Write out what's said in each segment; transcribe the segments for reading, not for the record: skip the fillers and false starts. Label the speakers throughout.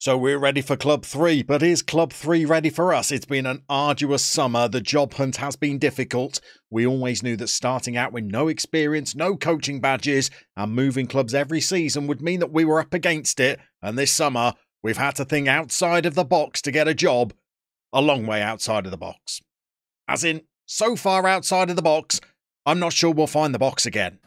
Speaker 1: So we're ready for Club 3, but is Club 3 ready for us? It's been an arduous summer. The job hunt has been difficult. We always knew that starting out with no experience, no coaching badges, and moving clubs every season would mean that we were up against it. And this summer, we've had to think outside of the box to get a job. A long way outside of the box. As in, so far outside of the box, I'm not sure we'll find the box again.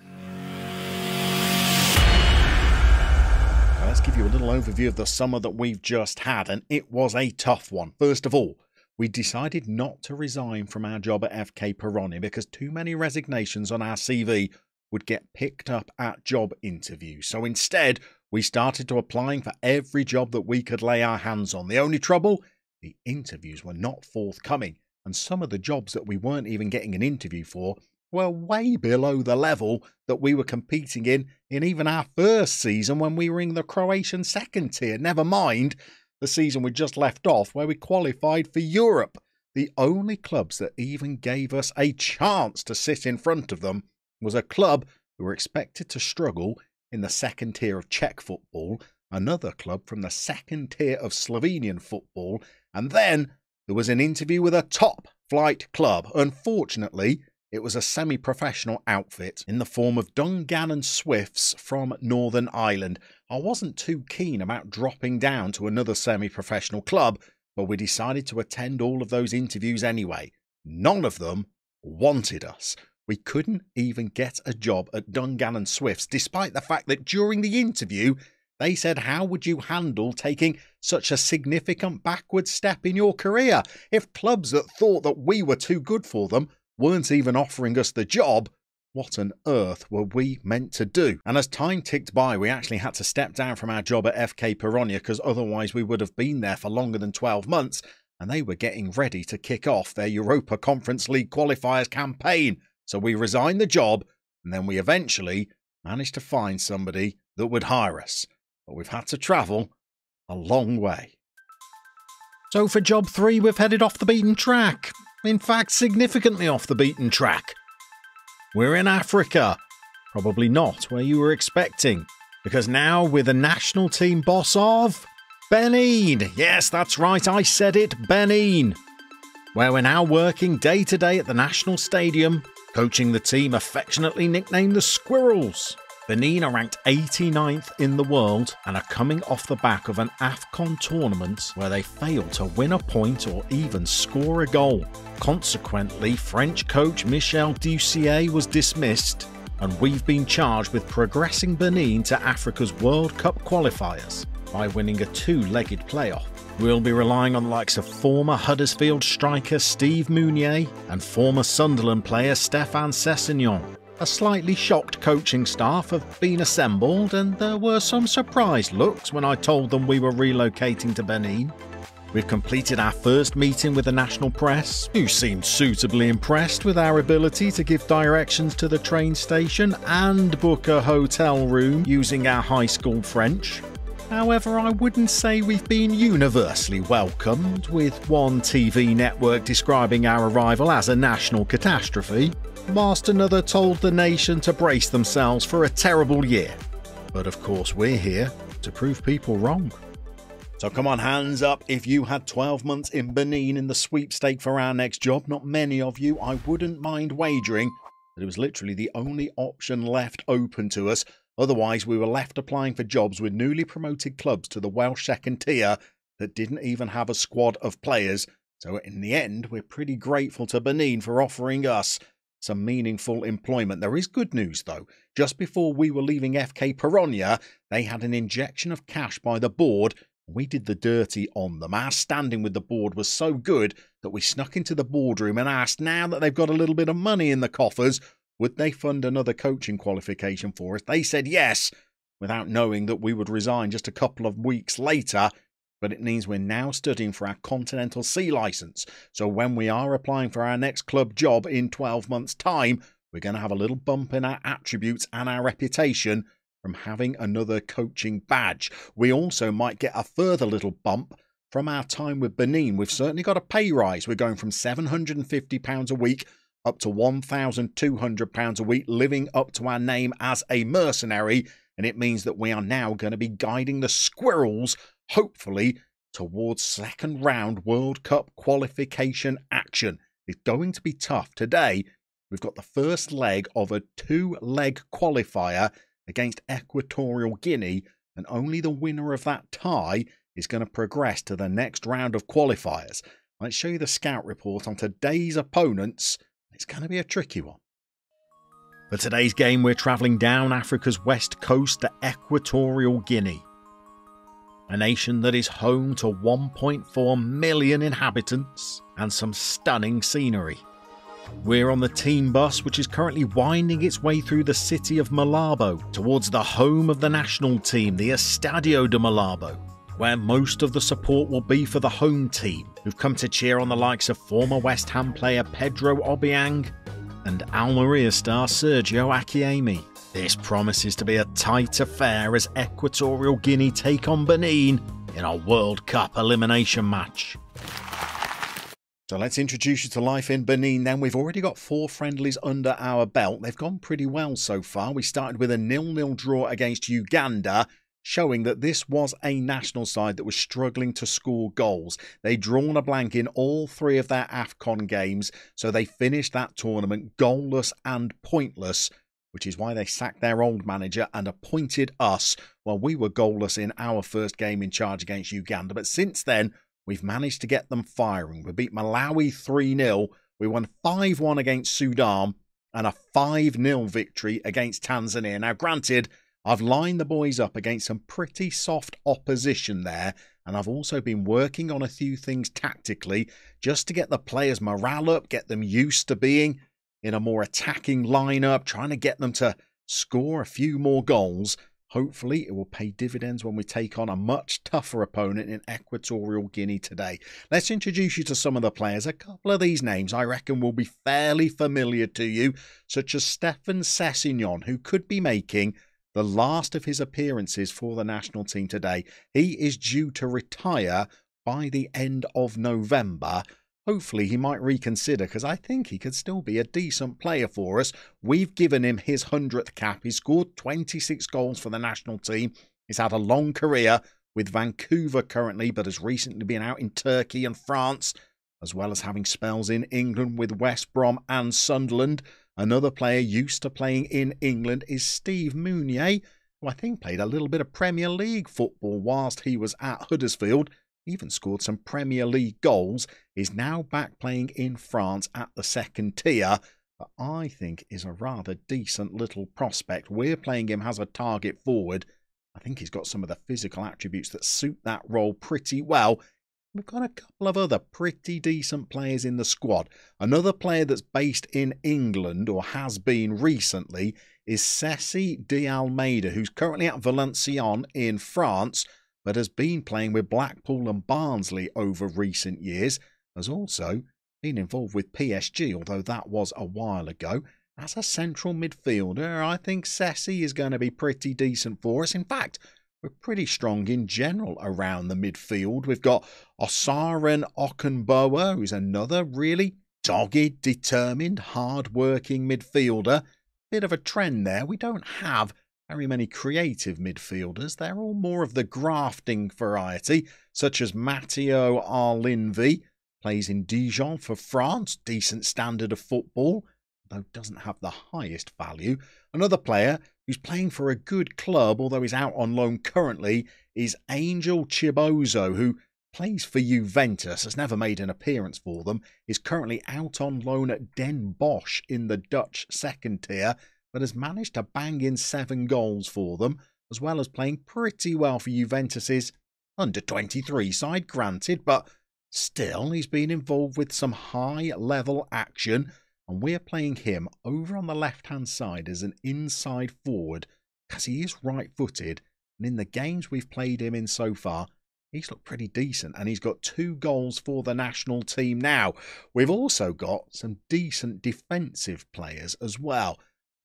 Speaker 1: Let's give you a little overview of the summer that we've just had, and it was a tough one. First of all, we decided not to resign from our job at FK Pironia because too many resignations on our CV would get picked up at job interviews. So instead, we started to applying for every job that we could lay our hands on. The only trouble? The interviews were not forthcoming, and some of the jobs that we weren't even getting an interview for were way below the level that we were competing in even our first season when we were in the Croatian second tier. Never mind the season we just left off where we qualified for Europe. The only clubs that even gave us a chance to sit in front of them was a club who were expected to struggle in the second tier of Czech football, another club from the second tier of Slovenian football, and then there was an interview with a top flight club. Unfortunately, it was a semi-professional outfit in the form of Dungannon Swifts from Northern Ireland. I wasn't too keen about dropping down to another semi-professional club, but we decided to attend all of those interviews anyway. None of them wanted us. We couldn't even get a job at Dungannon Swifts, despite the fact that during the interview, they said, how would you handle taking such a significant backward step in your career? If clubs that thought that we were too good for them weren't even offering us the job, what on earth were we meant to do? And as time ticked by, we actually had to step down from our job at FK Pironia because otherwise we would have been there for longer than 12 months, and they were getting ready to kick off their Europa Conference League qualifiers campaign. So we resigned the job, and then we eventually managed to find somebody that would hire us. But we've had to travel a long way. So for job 3, we've headed off the beaten track. In fact, significantly off the beaten track. We're in Africa. Probably not where you were expecting. Because now we're the national team boss of Benin. Yes, that's right, I said it, Benin. Where we're now working day to day at the national stadium, coaching the team affectionately nicknamed the Squirrels. Benin are ranked 89th in the world and are coming off the back of an AFCON tournament where they failed to win a point or even score a goal. Consequently, French coach Michel Ducier was dismissed, and we've been charged with progressing Benin to Africa's World Cup qualifiers by winning a two-legged playoff. We'll be relying on the likes of former Huddersfield striker Steve Munier and former Sunderland player Stéphane Sessegnon. A slightly shocked coaching staff have been assembled, and there were some surprised looks when I told them we were relocating to Benin. We've completed our first meeting with the national press, who seemed suitably impressed with our ability to give directions to the train station and book a hotel room using our high school French. However, I wouldn't say we've been universally welcomed, with one TV network describing our arrival as a national catastrophe, whilst another told the nation to brace themselves for a terrible year. But of course we're here to prove people wrong. So come on, hands up if you had 12 months in Benin in the sweepstake for our next job. Not many of you. I wouldn't mind wagering that it was literally the only option left open to us. Otherwise, we were left applying for jobs with newly promoted clubs to the Welsh second tier that didn't even have a squad of players. So in the end, we're pretty grateful to Benin for offering us some meaningful employment. There is good news though. Just before we were leaving FK Pironia, they had an injection of cash by the board. We did the dirty on them. Our standing with the board was so good that we snuck into the boardroom and asked, now that they've got a little bit of money in the coffers, would they fund another coaching qualification for us? They said yes, without knowing that we would resign just a couple of weeks later. But it means we're now studying for our Continental C licence. So when we are applying for our next club job in 12 months' time, we're going to have a little bump in our attributes and our reputation from having another coaching badge. We also might get a further little bump from our time with Benin. We've certainly got a pay rise. We're going from £750 a week up to £1,200 a week, living up to our name as a mercenary. And it means that we are now going to be guiding the Squirrels hopefully towards second round World Cup qualification action. It's going to be tough. Today, we've got the first leg of a 2-leg qualifier against Equatorial Guinea, and only the winner of that tie is going to progress to the next round of qualifiers. Let's show you the scout report on today's opponents. It's going to be a tricky one. For today's game, we're travelling down Africa's west coast to Equatorial Guinea, a nation that is home to 1.4 million inhabitants and some stunning scenery. We're on the team bus, which is currently winding its way through the city of Malabo towards the home of the national team, the Estadio de Malabo, where most of the support will be for the home team, who've come to cheer on the likes of former West Ham player Pedro Obiang and Almeria star Sergio Akiemi. This promises to be a tight affair as Equatorial Guinea take on Benin in a World Cup elimination match. So let's introduce you to life in Benin then. We've already got 4 friendlies under our belt. They've gone pretty well so far. We started with a 0-0 draw against Uganda, showing that this was a national side that was struggling to score goals. They'd drawn a blank in all 3 of their AFCON games, so they finished that tournament goalless and pointless, which is why they sacked their old manager and appointed us while we were goalless in our first game in charge against Uganda. But since then, we've managed to get them firing. We beat Malawi 3-0. We won 5-1 against Sudan and a 5-0 victory against Tanzania. Now, granted, I've lined the boys up against some pretty soft opposition there, and I've also been working on a few things tactically just to get the players' morale up, get them used to being in a more attacking lineup, trying to get them to score a few more goals. Hopefully, it will pay dividends when we take on a much tougher opponent in Equatorial Guinea today. Let's introduce you to some of the players. A couple of these names I reckon will be fairly familiar to you, such as Stefan Sessignon, who could be making the last of his appearances for the national team today. He is due to retire by the end of November. Hopefully he might reconsider, because I think he could still be a decent player for us. We've given him his 100th cap. He's scored 26 goals for the national team. He's had a long career with Vancouver currently, but has recently been out in Turkey and France, as well as having spells in England with West Brom and Sunderland. Another player used to playing in England is Steve Munier, who I think played a little bit of Premier League football whilst he was at Huddersfield. Even scored some Premier League goals, is now back playing in France at the second tier, but I think is a rather decent little prospect. We're playing him as a target forward. I think he's got some of the physical attributes that suit that role pretty well. We've got a couple of other pretty decent players in the squad. Another player that's based in England, or has been recently, is Ceci De Almeida, who's currently at Valenciennes in France, but has been playing with Blackpool and Barnsley over recent years, has also been involved with PSG, although that was a while ago. As a central midfielder, I think Ceci is going to be pretty decent for us. In fact, we're pretty strong in general around the midfield. We've got Osaren Okunboa, who's another really dogged, determined, hard-working midfielder. Bit of a trend there. We don't have very many creative midfielders. They're all more of the grafting variety, such as Matteo Arlinvi, plays in Dijon for France, decent standard of football, though doesn't have the highest value. Another player who's playing for a good club, although he's out on loan currently, is Angel Chabozzo, who plays for Juventus, has never made an appearance for them, is currently out on loan at Den Bosch in the Dutch second tier, but has managed to bang in 7 goals for them, as well as playing pretty well for Juventus's under-23 side, granted, but still he's been involved with some high-level action, and we're playing him over on the left-hand side as an inside forward, because he is right-footed, and in the games we've played him in so far, he's looked pretty decent, and he's got 2 goals for the national team now. We've also got some decent defensive players as well.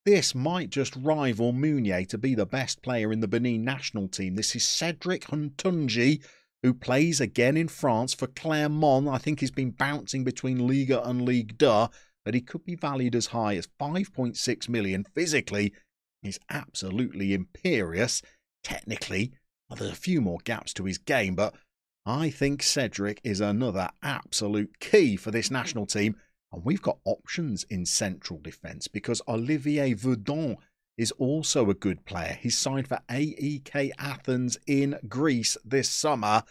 Speaker 1: This might just rival Munier to be the best player in the Benin national team. This is Cedric Huntunji, who plays again in France for Clermont. I think he's been bouncing between Liga and Ligue 2, but he could be valued as high as 5.6 million. Physically, he's absolutely imperious. Technically, There's a few more gaps to his game, but I think Cedric is another absolute key for this national team. And we've got options in central defence because Olivier Verdon is also a good player. He's signed for AEK Athens in Greece this summer.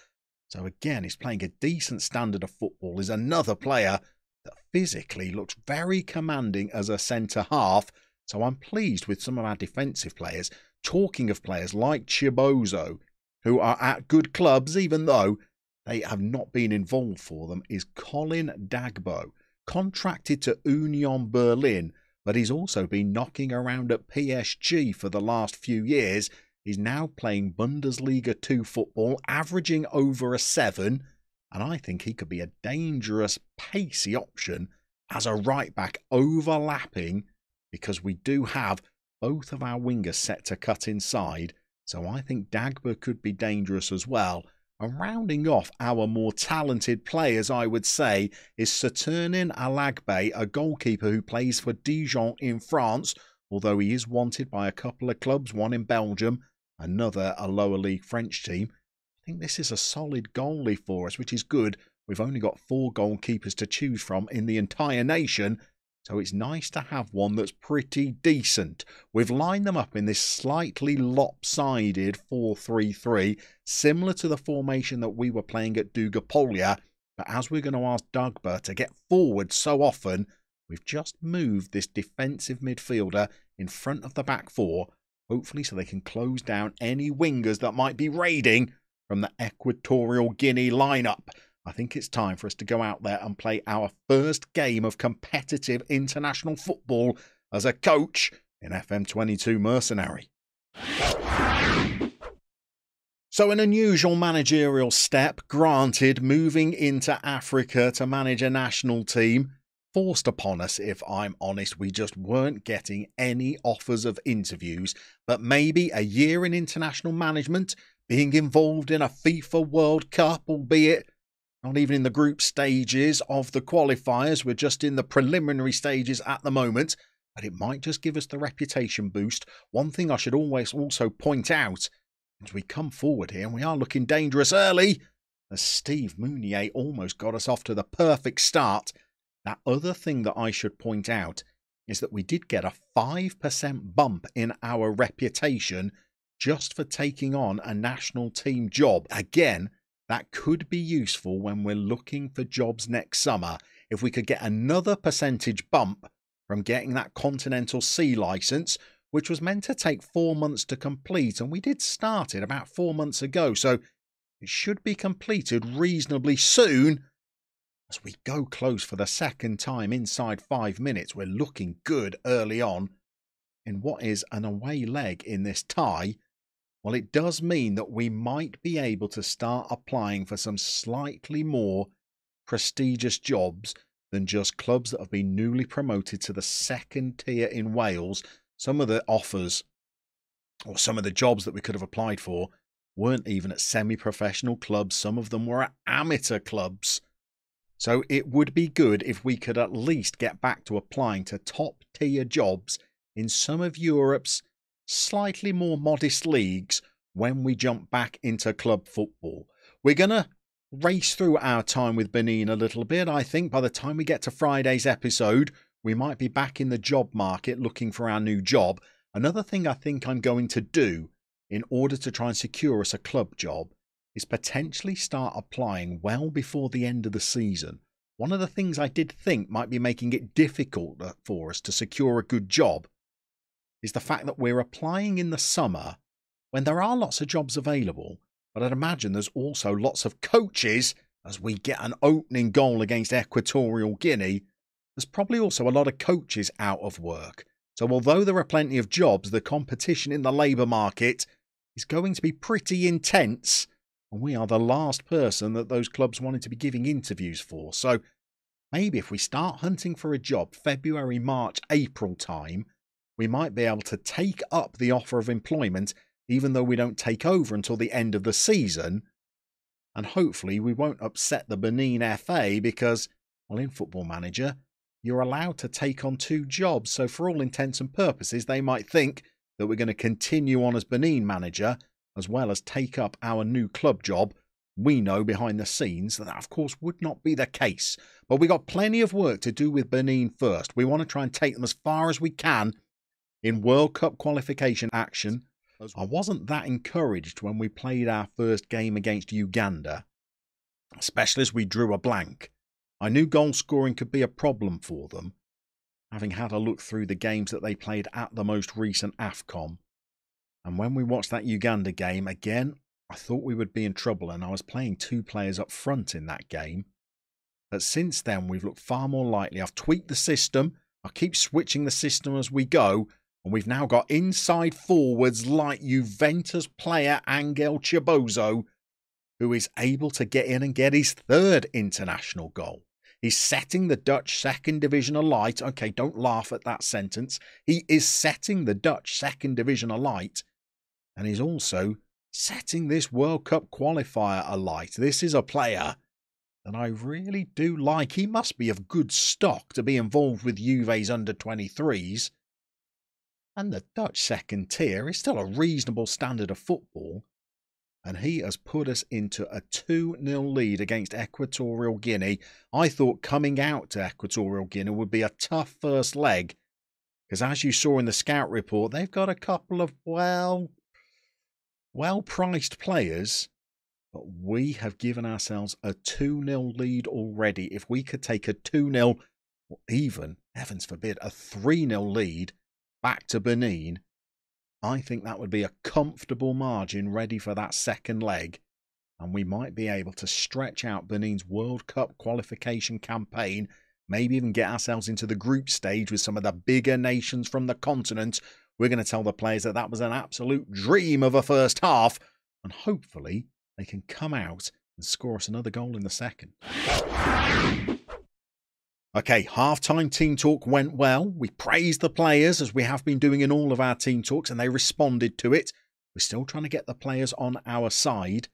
Speaker 1: So again, he's playing a decent standard of football. He's another player that physically looks very commanding as a centre-half. So I'm pleased with some of our defensive players. Talking of players like Chabozzo, who are at good clubs, even though they have not been involved for them, is Colin Dagbo, contracted to Union Berlin, but he's also been knocking around at PSG for the last few years. He's now playing Bundesliga 2 football, averaging over a 7, and I think he could be a dangerous, pacey option as a right-back overlapping, because we do have both of our wingers set to cut inside, so I think Dagba could be dangerous as well. And rounding off our more talented players, I would say, is Saturnin Alagbe, a goalkeeper who plays for Dijon in France, although he is wanted by a couple of clubs, one in Belgium, another a lower league French team. I think this is a solid goalie for us, which is good. We've only got 4 goalkeepers to choose from in the entire nation, so it's nice to have one that's pretty decent. We've lined them up in this slightly lopsided 4-3-3, similar to the formation that we were playing at Dugapolia, but as we're going to ask Dagba to get forward so often, we've just moved this defensive midfielder in front of the back 4, hopefully so they can close down any wingers that might be raiding from the Equatorial Guinea lineup. I think it's time for us to go out there and play our first game of competitive international football as a coach in FM22 Mercenary. So an unusual managerial step, granted, moving into Africa to manage a national team, forced upon us, if I'm honest. We just weren't getting any offers of interviews, but maybe a year in international management, being involved in a FIFA World Cup, albeit not even in the group stages of the qualifiers. We're just in the preliminary stages at the moment, but it might just give us the reputation boost. One thing I should always also point out, as we come forward here, and we are looking dangerous early, as Steve Munier almost got us off to the perfect start. That other thing that I should point out is that we did get a 5% bump in our reputation just for taking on a national team job. Again, that could be useful when we're looking for jobs next summer. If we could get another percentage bump from getting that Continental C licence, which was meant to take 4 months to complete, and we did start it about 4 months ago, so it should be completed reasonably soon. As we go close for the second time inside 5 minutes, we're looking good early on in what is an away leg in this tie. Well, it does mean that we might be able to start applying for some slightly more prestigious jobs than just clubs that have been newly promoted to the second tier in Wales. Some of the offers, or some of the jobs that we could have applied for, weren't even at semi-professional clubs. Some of them were at amateur clubs. So it would be good if we could at least get back to applying to top tier jobs in some of Europe's slightly more modest leagues when we jump back into club football. We're going to race through our time with Benin a little bit. I think by the time we get to Friday's episode, we might be back in the job market looking for our new job. Another thing I think I'm going to do in order to try and secure us a club job is potentially start applying well before the end of the season. One of the things I did think might be making it difficult for us to secure a good job is the fact that we're applying in the summer when there are lots of jobs available, but I'd imagine there's also lots of coaches. As we get an opening goal against Equatorial Guinea, there's probably also a lot of coaches out of work. So although there are plenty of jobs, the competition in the labour market is going to be pretty intense, and we are the last person that those clubs wanted to be giving interviews for. So maybe if we start hunting for a job February, March, April time, we might be able to take up the offer of employment even though we don't take over until the end of the season. And hopefully we won't upset the Benin FA because, well, in Football Manager, you're allowed to take on 2 jobs. So for all intents and purposes, they might think that we're going to continue on as Benin manager as well as take up our new club job, we know behind the scenes that of course would not be the case. But we got plenty of work to do with Benin first. We want to try and take them as far as we can in World Cup qualification action. I wasn't that encouraged when we played our first game against Uganda, especially as we drew a blank. I knew goal scoring could be a problem for them, having had a look through the games that they played at the most recent AFCON. And when we watched that Uganda game, again, I thought we would be in trouble, and I was playing 2 players up front in that game. But since then, we've looked far more likely. I've tweaked the system. I keep switching the system as we go. And we've now got inside forwards like Juventus player Angel Chabozzo, who is able to get in and get his 3rd international goal. He's setting the Dutch 2nd Division alight. Okay, don't laugh at that sentence. He is setting the Dutch 2nd Division alight. And he's also setting this World Cup qualifier alight. This is a player that I really do like. He must be of good stock to be involved with Juve's under-23s. And the Dutch 2nd tier is still a reasonable standard of football. And he has put us into a 2-0 lead against Equatorial Guinea. I thought coming out to Equatorial Guinea would be a tough first leg, because as you saw in the scout report, they've got a couple of, well-priced players. But we have given ourselves a 2-0 lead already. If we could take a 2-0, or even, heavens forbid, a 3-0 lead back to Benin, I think that would be a comfortable margin ready for that second leg, and we might be able to stretch out Benin's World Cup qualification campaign, maybe even get ourselves into the group stage with some of the bigger nations from the continent. We're going to tell the players that that was an absolute dream of a first half, and hopefully they can come out and score us another goal in the second. Okay, half-time team talk went well. We praised the players, as we have been doing in all of our team talks, and they responded to it. We're still trying to get the players on our side.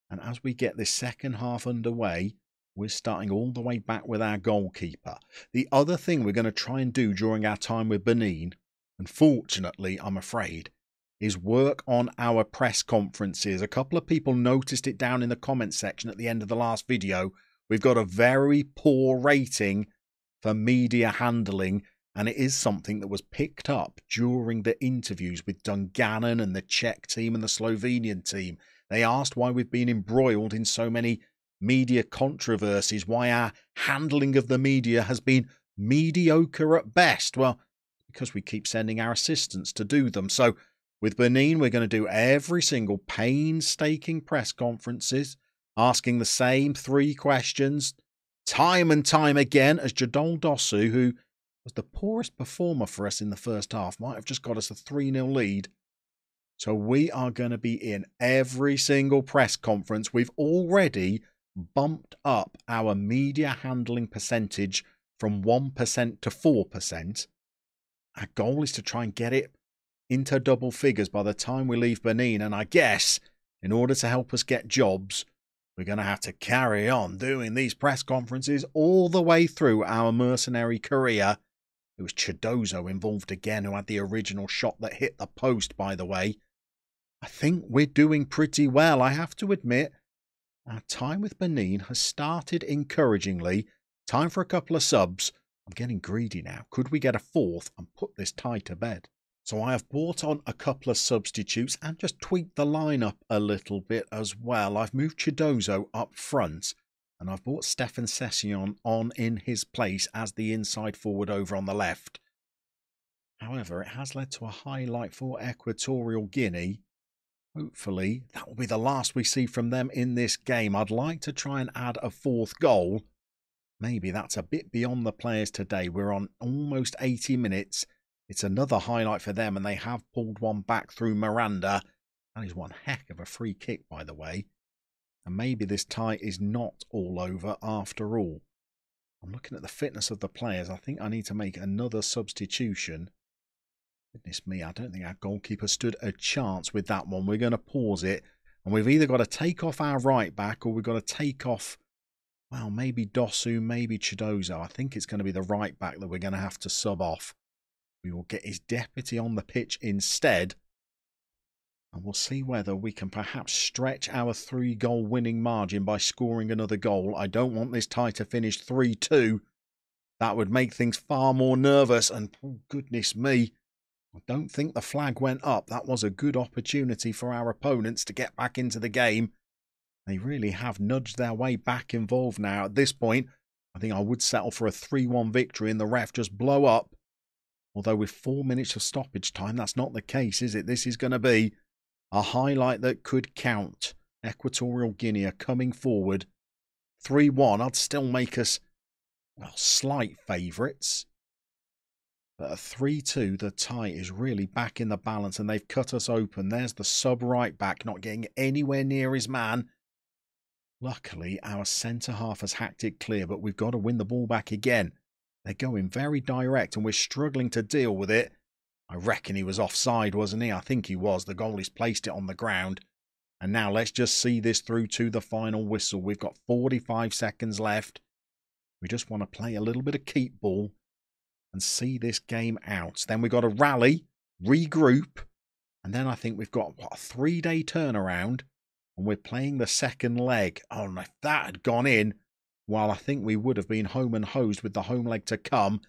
Speaker 1: And as we get this second half underway, we're starting all the way back with our goalkeeper. The other thing we're going to try and do during our time with Benin, unfortunately, I'm afraid, is work on our press conferences. A couple of people noticed it down in the comments section at the end of the last video. We've got a very poor rating for media handling, and it is something that was picked up during the interviews with Dungannon and the Czech team and the Slovenian team. They asked why we've been embroiled in so many media controversies, why our handling of the media has been mediocre at best. Well, because we keep sending our assistants to do them. So with Benin, we're going to do every single painstaking press conferences, asking the same 3 questions time and time again, as Jadol Dosu, who was the poorest performer for us in the first half, might have just got us a 3-0 lead. So we are going to be in every single press conference. We've already bumped up our media handling percentage from 1% to 4%. Our goal is to try and get it into double figures by the time we leave Benin. And I guess in order to help us get jobs, we're going to have to carry on doing these press conferences all the way through our mercenary career. It was Chabozzo involved again, who had the original shot that hit the post, by the way. I think we're doing pretty well, I have to admit. Our time with Benin has started encouragingly. Time for a couple of subs. I'm getting greedy now. Could we get a 4th and put this tie to bed? So I have brought on a couple of substitutes and just tweaked the lineup a little bit as well. I've moved Chabozzo up front, and I've brought Stefan Session on in his place as the inside forward over on the left. However, it has led to a highlight for Equatorial Guinea. Hopefully, that will be the last we see from them in this game. I'd like to try and add a 4th goal. Maybe that's a bit beyond the players today. We're on almost 80 minutes. It's another highlight for them, and they have pulled one back through Miranda. That is one heck of a free kick, by the way. And maybe this tie is not all over after all. I'm looking at the fitness of the players. I think I need to make another substitution. Goodness me, I don't think our goalkeeper stood a chance with that one. We're going to pause it. And we've either got to take off our right back, or we've got to take off, well, maybe Dosu, maybe Chabozzo. I think it's going to be the right back that we're going to have to sub off. We will get his deputy on the pitch instead. And we'll see whether we can perhaps stretch our 3-goal winning margin by scoring another goal. I don't want this tie to finish 3-2. That would make things far more nervous. And oh, goodness me, I don't think the flag went up. That was a good opportunity for our opponents to get back into the game. They really have nudged their way back involved now. At this point, I think I would settle for a 3-1 victory and the ref just blow up. Although with 4 minutes of stoppage time, that's not the case, is it? This is going to be a highlight that could count. Equatorial Guinea coming forward. 3-1, I'd still make us, well, slight favourites. But at 3-2, the tie is really back in the balance and they've cut us open. There's the sub right back, not getting anywhere near his man. Luckily, our centre-half has hacked it clear, but we've got to win the ball back again. They're going very direct and we're struggling to deal with it. I reckon he was offside, wasn't he? I think he was. The goalie's placed it on the ground. And now let's just see this through to the final whistle. We've got 45 seconds left. We just want to play a little bit of keep ball and see this game out. Then we've got to rally, regroup, and then I think we've got, what, a 3-day turnaround, and we're playing the second leg. Oh, and if that had gone in, well, I think we would have been home and hosed with the home leg to come.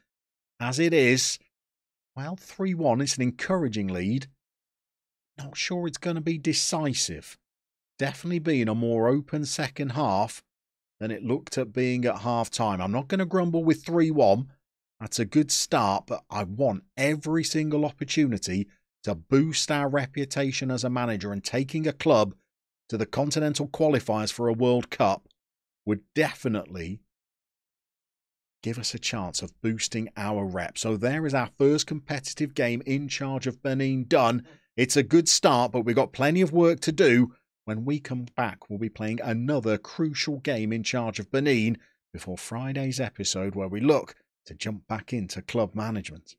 Speaker 1: As it is, well, 3-1, it's an encouraging lead. Not sure it's going to be decisive. Definitely been a more open second half than it looked at being at half-time. I'm not going to grumble with 3-1. That's a good start, but I want every single opportunity to boost our reputation as a manager, and taking a club to the continental qualifiers for a World Cup would definitely give us a chance of boosting our rep. So there is our first competitive game in charge of Benin done. It's a good start, but we've got plenty of work to do. When we come back, we'll be playing another crucial game in charge of Benin before Friday's episode, where we look to jump back into club management.